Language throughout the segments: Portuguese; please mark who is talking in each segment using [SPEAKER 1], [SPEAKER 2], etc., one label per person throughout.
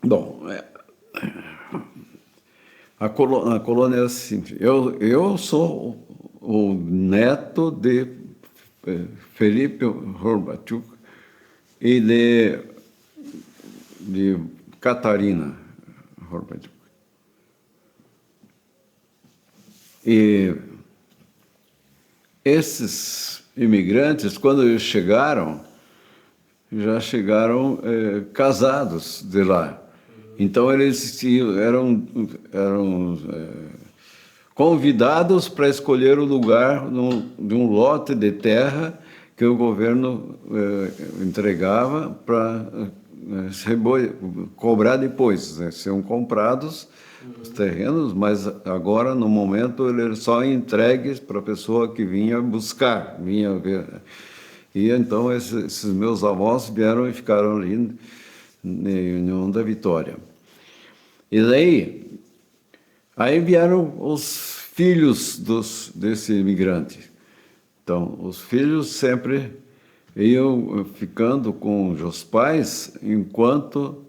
[SPEAKER 1] Bom, a colônia é assim. Eu sou o neto de Felipe Horbatyuk e de Catarina Horbatyuk. E esses imigrantes, quando eles chegaram, já chegaram casados de lá. Então eles eram convidados para escolher o lugar de um lote de terra que o governo entregava para cobrar depois, né? Serão comprados os terrenos, mas agora, no momento, eles só entregues para a pessoa que vinha buscar, vinha ver. E então esses meus avós vieram e ficaram ali em União da Vitória. E daí, aí vieram os filhos desse imigrante. Então, os filhos sempre iam ficando com os pais enquanto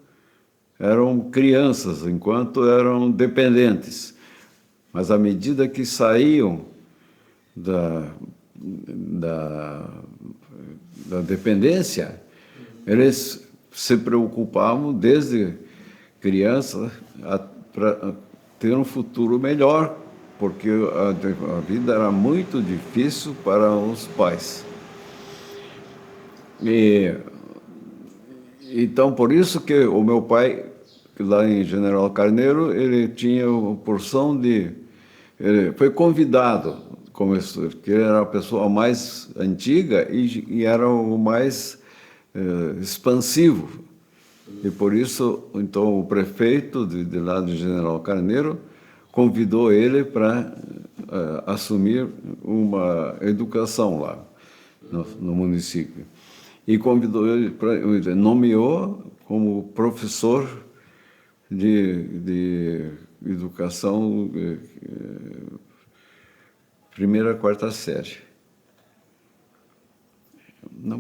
[SPEAKER 1] eram crianças, enquanto eram dependentes. Mas à medida que saíam da dependência, eles se preocupavam desde criança para ter um futuro melhor, porque a vida era muito difícil para os pais. Então, por isso que o meu pai, lá em General Carneiro, ele tinha uma porção de... Ele foi convidado, porque ele era a pessoa mais antiga e era o mais expansivo. E por isso, então, o prefeito de lá de General Carneiro convidou ele para assumir uma educação lá no município. E convidou ele nomeou como professor de educação primeira a quarta série. Não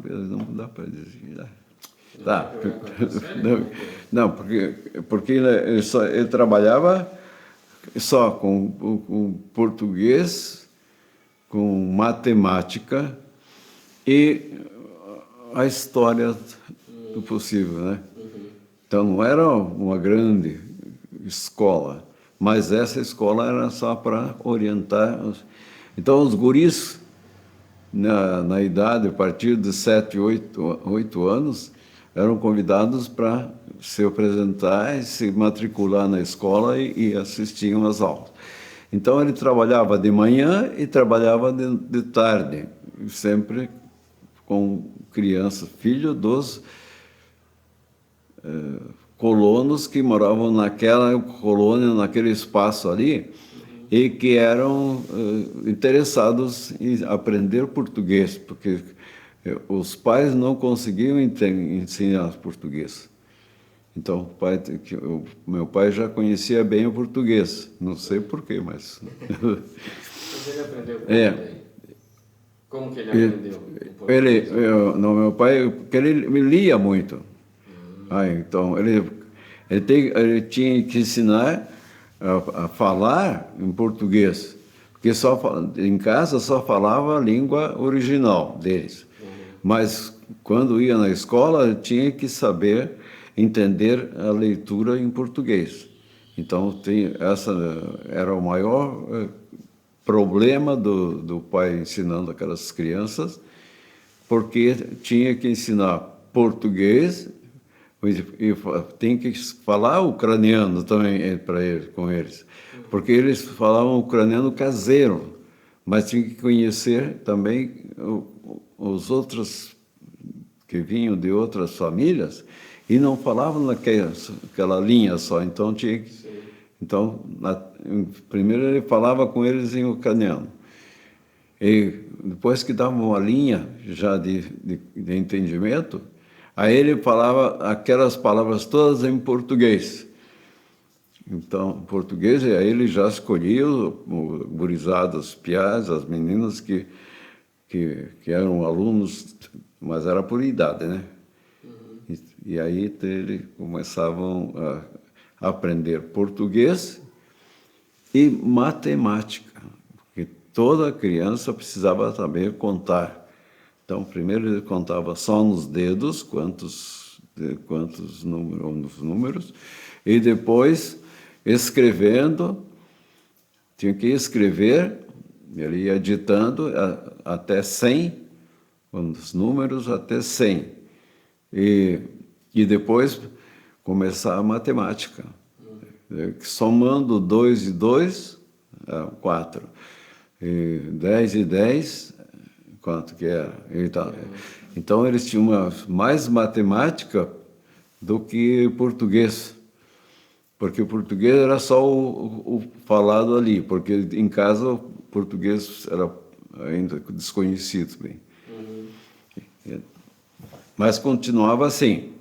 [SPEAKER 1] dá para dizer. Tá. Não, porque ele trabalhava só com português, com matemática e a história do possível, né? Então não era uma grande escola, mas essa escola era só para orientar. Então os guris, na idade, a partir de 7, 8 anos, eram convidados para se apresentar e se matricular na escola e assistiam às aulas. Então ele trabalhava de manhã e trabalhava de tarde, sempre com crianças, filho dos colonos que moravam naquela colônia, naquele espaço ali, e que eram interessados em aprender português, porque os pais não conseguiam ensinar português. Então, meu pai já conhecia bem o português, não sei porquê, mas...
[SPEAKER 2] Mas ele aprendeu como que ele aprendeu o português?
[SPEAKER 1] Meu pai, porque ele me lia muito. Então, ele tinha que ensinar a falar em português, porque em casa só falava a língua original deles. Mas quando ia na escola, tinha que saber entender a leitura em português. Então, essa era o maior problema do pai ensinando aquelas crianças, porque tinha que ensinar português e tem que falar ucraniano também com eles, porque eles falavam ucraniano caseiro, mas tinha que conhecer também os outros que vinham de outras famílias e não falavam naquela linha só, então tinha que... Então, primeiro ele falava com eles em ucraniano. E depois que dava uma linha já de entendimento, aí ele falava aquelas palavras todas em português. Então, em português, aí ele já escolhia o gurizado, os piás, as meninas que eram alunos, mas era por idade, né? E aí eles começavam a aprender português e matemática, porque toda criança precisava saber contar. Então, primeiro ele contava só nos dedos quantos números, e depois, escrevendo, tinha que escrever, ele ia ditando até 100, os números até 100. E depois começar a matemática. Somando 2 e 2, 4. E 10 e 10, quanto que era? Então eles tinham mais matemática do que português. Porque o português era só o falado ali, porque em casa o português era ainda desconhecido bem. Mas continuava assim.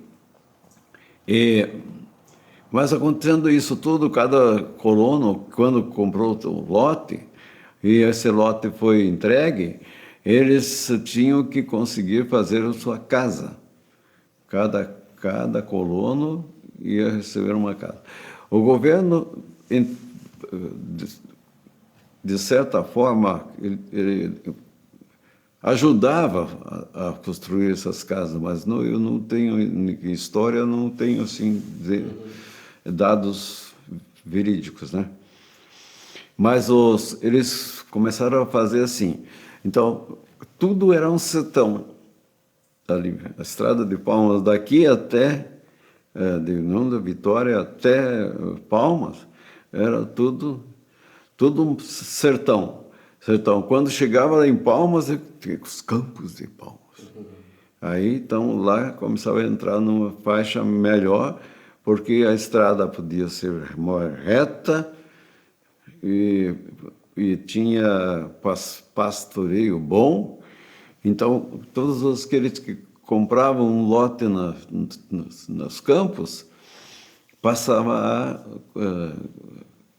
[SPEAKER 1] Mas acontecendo isso tudo, cada colono, quando comprou o lote, e esse lote foi entregue, eles tinham que conseguir fazer a sua casa. Cada colono ia receber uma casa. O governo, de certa forma, ele ajudava a construir essas casas, mas eu não tenho, em história, não tenho assim, dados verídicos, né? Mas eles começaram a fazer assim. Então, tudo era um sertão ali. A estrada de Palmas, daqui até, de União da Vitória até Palmas, era tudo um sertão. Quando chegava lá em Palmas, tinha os campos de Palmas. Aí, então, lá começava a entrar numa faixa melhor, porque a estrada podia ser mais reta e tinha pastoreio bom. Então, todos aqueles que compravam um lote nos campos passavam a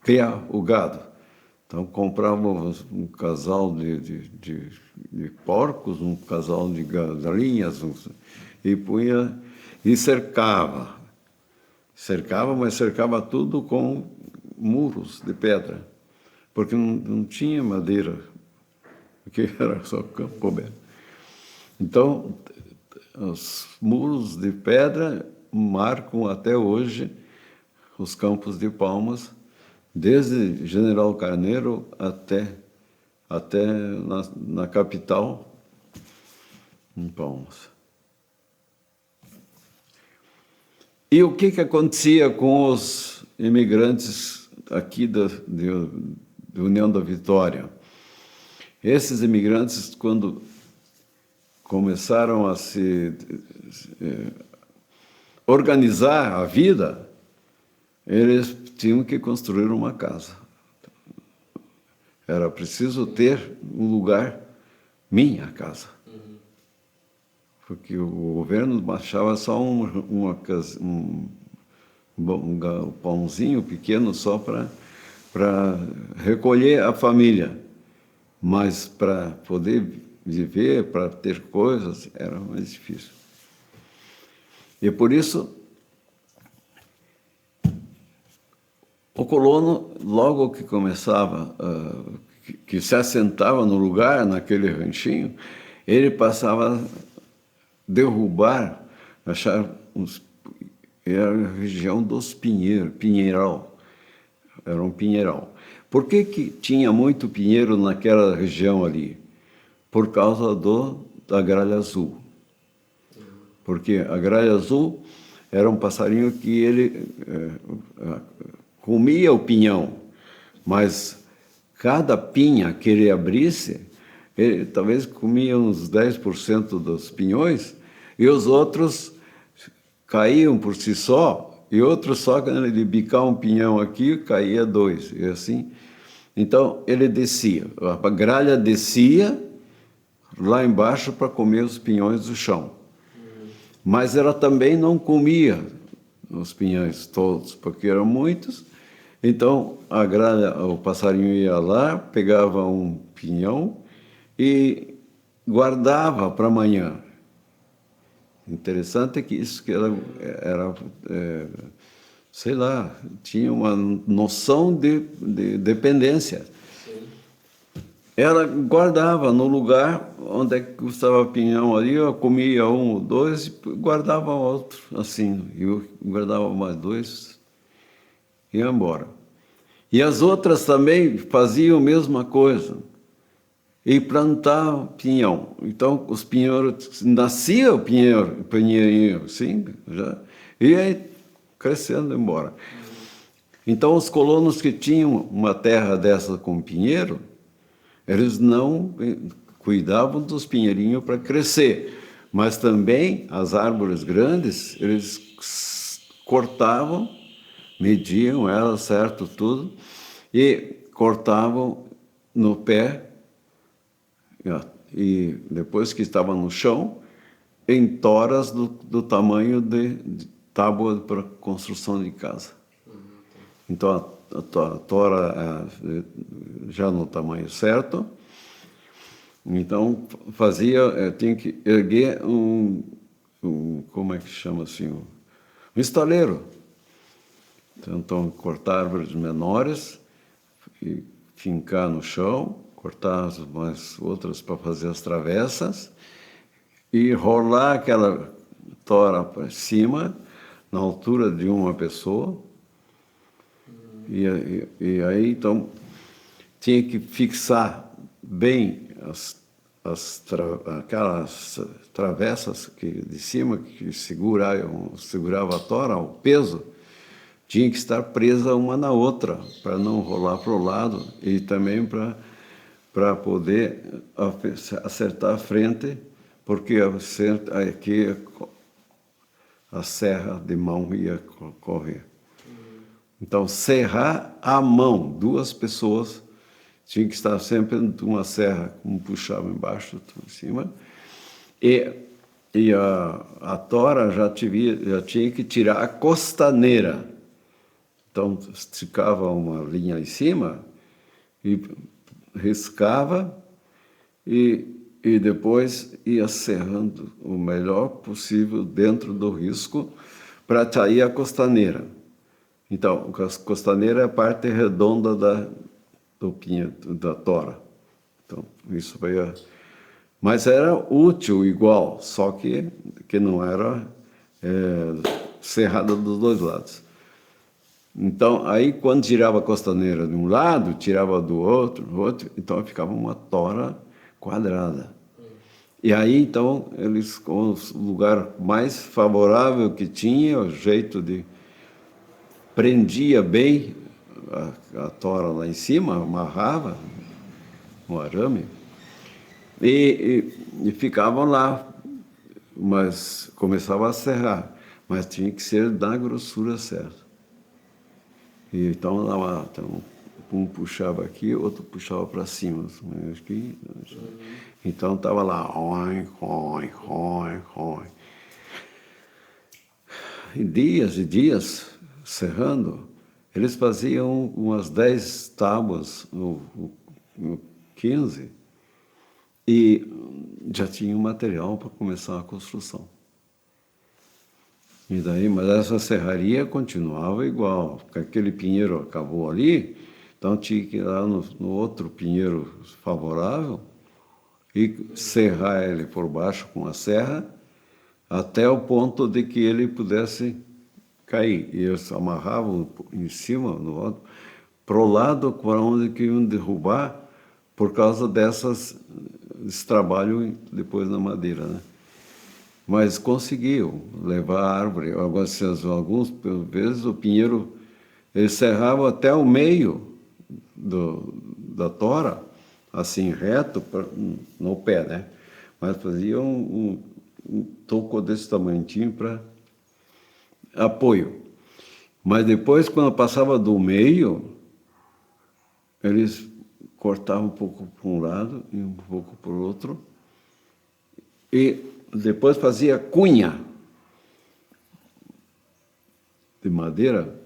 [SPEAKER 1] criar o gado. Então, comprávamos um casal de porcos, um casal de galinhas, e punha e cercava. Mas cercava tudo com muros de pedra, porque não tinha madeira, porque era só campo coberto. Então, os muros de pedra marcam até hoje os campos de Palmas, desde General Carneiro até na capital, em Palmas. E o que acontecia com os imigrantes aqui da União da Vitória? Esses imigrantes, quando começaram a se organizar a vida, eles tinham que construir uma casa. Era preciso ter um lugar, minha casa. Porque o governo achava só um pãozinho pequeno só para recolher a família. Mas para poder viver, para ter coisas, era mais difícil. E por isso, o colono, logo que começava, que se assentava no lugar, naquele ranchinho, ele passava a derrubar, era a região dos pinheiral, era um pinheiral. Por que tinha muito pinheiro naquela região ali? Por causa da gralha azul. Porque a gralha azul era um passarinho que ele comia o pinhão, mas cada pinha que ele abrisse, ele talvez comia uns 10% dos pinhões, e os outros caíam por si só, e outros só, quando ele bicava um pinhão aqui, caía 2, e assim. Então, ele descia, a gralha descia lá embaixo para comer os pinhões do chão. Mas ela também não comia os pinhões todos, porque eram muitos. Então, a gralha, o passarinho ia lá, pegava um pinhão e guardava para amanhã. Interessante que isso que era sei lá, tinha uma noção de dependência.
[SPEAKER 2] Sim.
[SPEAKER 1] Ela guardava no lugar onde é que estava pinhão ali, eu comia um ou dois e guardava outro, assim, eu guardava mais dois e ia embora. E as outras também faziam a mesma coisa, e plantavam pinhão. Então, os pinheiros, nascia o pinheirinho, sim, já, e aí crescendo embora. Então, os colonos que tinham uma terra dessa com pinheiro, eles não cuidavam dos pinheirinhos para crescer, mas também as árvores grandes, eles cortavam, mediam elas, certo, tudo, e cortavam no pé, e depois que estava no chão, em toras do tamanho de tábua para construção de casa. Então, a tora já no tamanho certo, então tinha que erguer como é que chama assim, um estaleiro. Então, cortar árvores menores e fincar no chão, cortar as mais outras para fazer as travessas e rolar aquela tora para cima, na altura de uma pessoa. E aí, então, tinha que fixar bem aquelas travessas de cima que segurava a tora, o peso, tinha que estar presa uma na outra, para não rolar para o lado e também para poder acertar a frente, porque aqui a serra de mão ia correr. Então, serrar à mão, duas pessoas tinham que estar sempre uma serra, um puxava embaixo, outro em cima, e a tora já tinha que tirar a costaneira. Então, esticava uma linha em cima e riscava e depois ia serrando o melhor possível dentro do risco para sair a costaneira. Então, a costaneira é a parte redonda da tora. Então, isso veio. Mas era útil igual, só que não era serrada dos dois lados. Então, aí quando tirava a costaneira de um lado, tirava do outro, então ficava uma tora quadrada. E aí, então, eles, com o lugar mais favorável que tinha, o jeito de prendia bem a tora lá em cima, amarrava um arame e ficavam lá, mas começava a serrar, mas tinha que ser da grossura certa. E então, um puxava aqui, outro puxava para cima. Aqui, então estava lá, roi. E dias serrando, eles faziam umas 10 tábuas, 15, e já tinham material para começar a construção. E daí, mas essa serraria continuava igual, porque aquele pinheiro acabou ali, então tinha que ir lá no outro pinheiro favorável e serrar ele por baixo com a serra até o ponto de que ele pudesse cair. E eles amarravam em cima, no outro, para o lado para onde que iam derrubar por causa desse trabalho depois na madeira, né? Mas conseguiam levar a árvore. Algumas vezes o pinheiro, ele serrava até o meio da tora, assim, reto, no pé, né? Mas fazia um toco desse tamanho para apoio. Mas depois, quando passava do meio, eles cortavam um pouco para um lado e um pouco para o outro, e depois fazia cunha de madeira,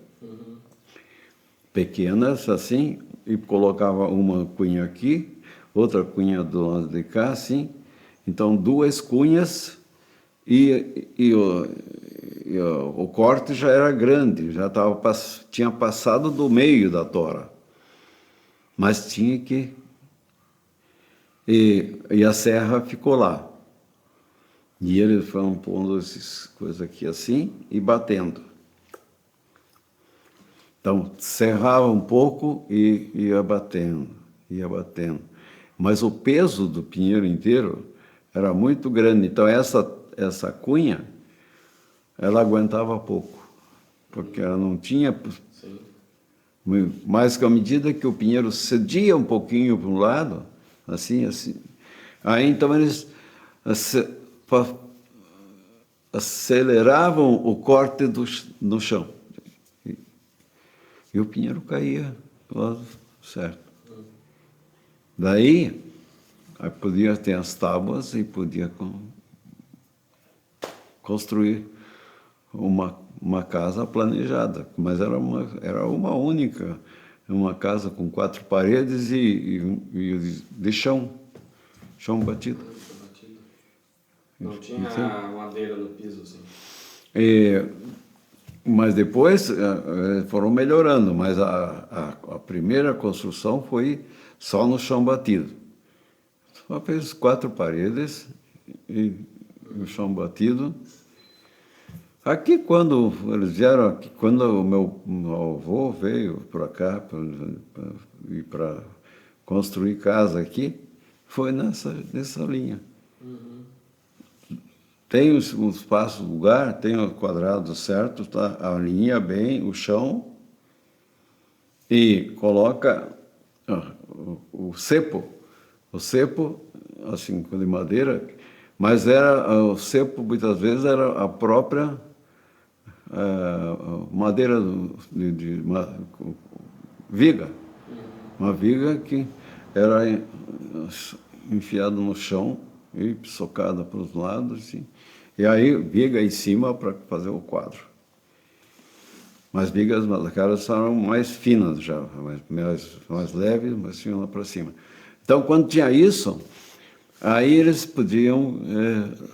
[SPEAKER 1] pequenas assim, e colocava uma cunha aqui, outra cunha do lado de cá, assim. Então, duas cunhas o corte já era grande, já tinha passado do meio da tora, mas tinha que... E a serra ficou lá. E eles foram pondo essas coisas aqui assim e batendo. Então, serrava um pouco e ia batendo, ia batendo. Mas o peso do pinheiro inteiro era muito grande. Então, essa cunha, ela aguentava pouco, porque ela não tinha...
[SPEAKER 2] Sim.
[SPEAKER 1] Mas que à medida que o pinheiro cedia um pouquinho para um lado, assim, aí então eles aceleravam o corte no chão. E o pinheiro caía do lado certo. Daí, aí podia ter as tábuas e podia construir uma casa planejada, mas era uma única, uma casa com 4 paredes e de chão batido.
[SPEAKER 2] Não tinha madeira no piso, assim.
[SPEAKER 1] Mas depois foram melhorando, mas a primeira construção foi só no chão batido. Só fez 4 paredes e o chão batido. Aqui, quando eles vieram aqui, quando o meu avô veio para cá para construir casa aqui, foi nessa linha.
[SPEAKER 2] Uhum.
[SPEAKER 1] Tem um espaço, lugar, tem o quadrado certo, tá? Alinha bem o chão e coloca o cepo, assim, de madeira, mas o cepo muitas vezes era a própria madeira de viga, uma viga que era enfiada no chão e socada para os lados, e aí viga em cima para fazer o quadro. Mas vigas daquelas eram mais finas já, mais leves, mas tinham lá para cima. Então, quando tinha isso, aí eles podiam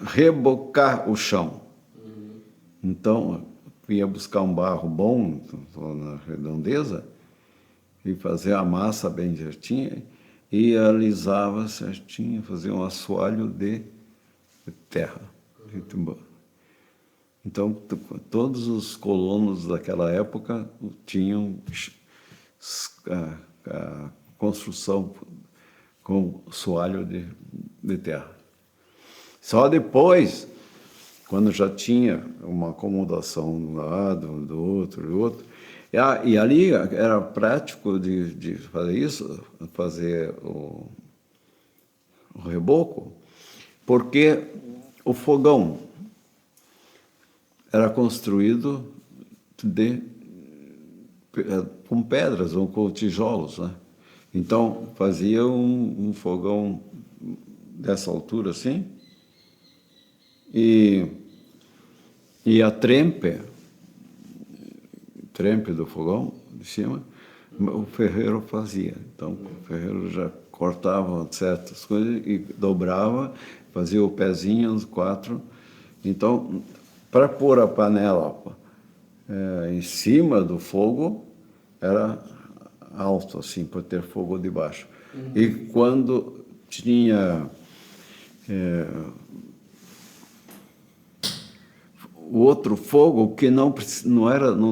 [SPEAKER 1] rebocar o chão. Então, ia buscar um barro bom na redondeza e fazer a massa bem certinha e alisava certinho, fazia um assoalho de terra. Então, todos os colonos daquela época tinham a construção com soalho de terra. Só depois, quando já tinha uma acomodação de um lado, do outro, e ali era prático de fazer isso, fazer o reboco, porque o fogão era construído com pedras ou com tijolos, né? Então, fazia um fogão dessa altura assim, e a trempe do fogão de cima, o ferreiro fazia. Então, o ferreiro já cortava certas coisas e dobrava, fazia o pezinho, os 4. Então, para pôr a panela em cima do fogo, era alto, assim, para ter fogo debaixo. E quando tinha o outro fogo, que não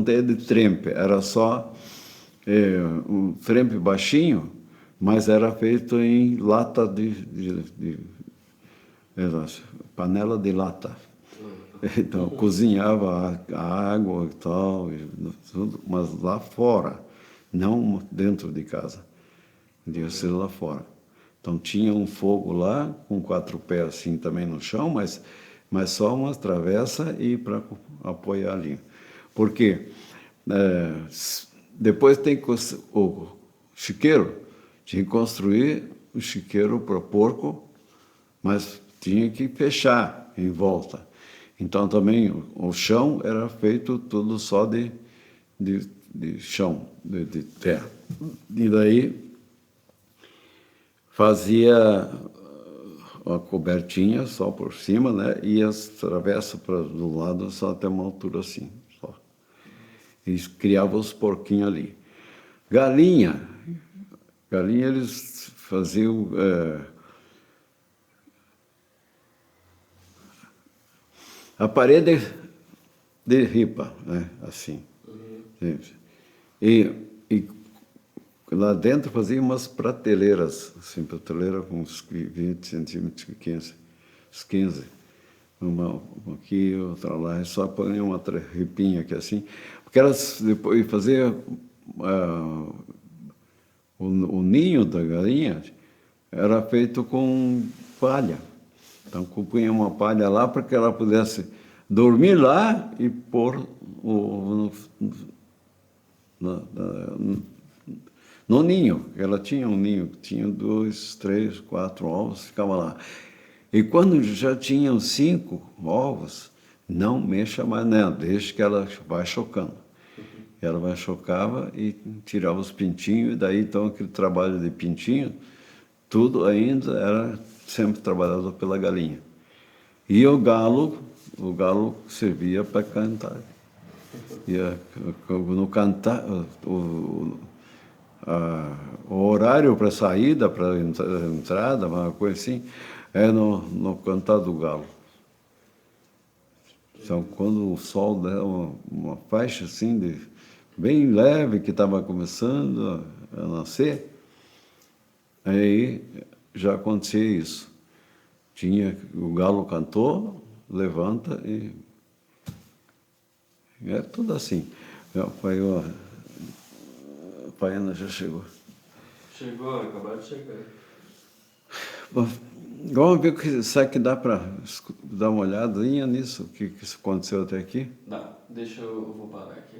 [SPEAKER 1] tem de trempe, era só um trempe baixinho, mas era feito em lata panela de lata. Então, cozinhava a água e tal, mas lá fora, não dentro de casa. Devia ser lá fora. Então, tinha um fogo lá, com 4 pés assim também no chão, mas só uma travessa e para apoiar ali. Porque depois tem o chiqueiro, tinha que construir o chiqueiro para porco, mas tinha que fechar em volta. Então, também o chão era feito tudo só de chão, de terra. E daí fazia uma cobertinha só por cima, né? E as travessas do lado só até uma altura assim. Só. E criavam os porquinhos ali. Galinha eles faziam a parede de ripa, né? Assim. E lá dentro fazia umas prateleiras, assim, prateleira com uns 20 centímetros, 15. Uma aqui, outra lá, e só põe uma ripinha aqui assim, porque elas depois faziam o ninho da galinha era feito com palha. Então, punha uma palha lá para que ela pudesse dormir lá e pôr no ninho. Ela tinha um ninho, tinha 2, 3, 4 ovos, ficava lá. E quando já tinham 5 ovos, não mexa mais nela, deixa que ela vai chocando. Ela vai chocava e tirava os pintinhos, e daí então aquele trabalho de pintinho, tudo ainda era sempre trabalhado pela galinha. E o galo servia para cantar. E no cantar, o horário para saída, para entrada, uma coisa assim, é no cantar do galo. Então, quando o sol dava uma faixa assim, bem leve, que estava começando a nascer, aí já acontecia isso. O galo cantou, levanta e... É tudo assim. A Paiana já chegou.
[SPEAKER 2] Chegou, acabou de chegar.
[SPEAKER 1] Bom, vamos ver será que dá para dar uma olhadinha nisso, o que aconteceu até aqui?
[SPEAKER 2] Dá, deixa eu vou parar aqui.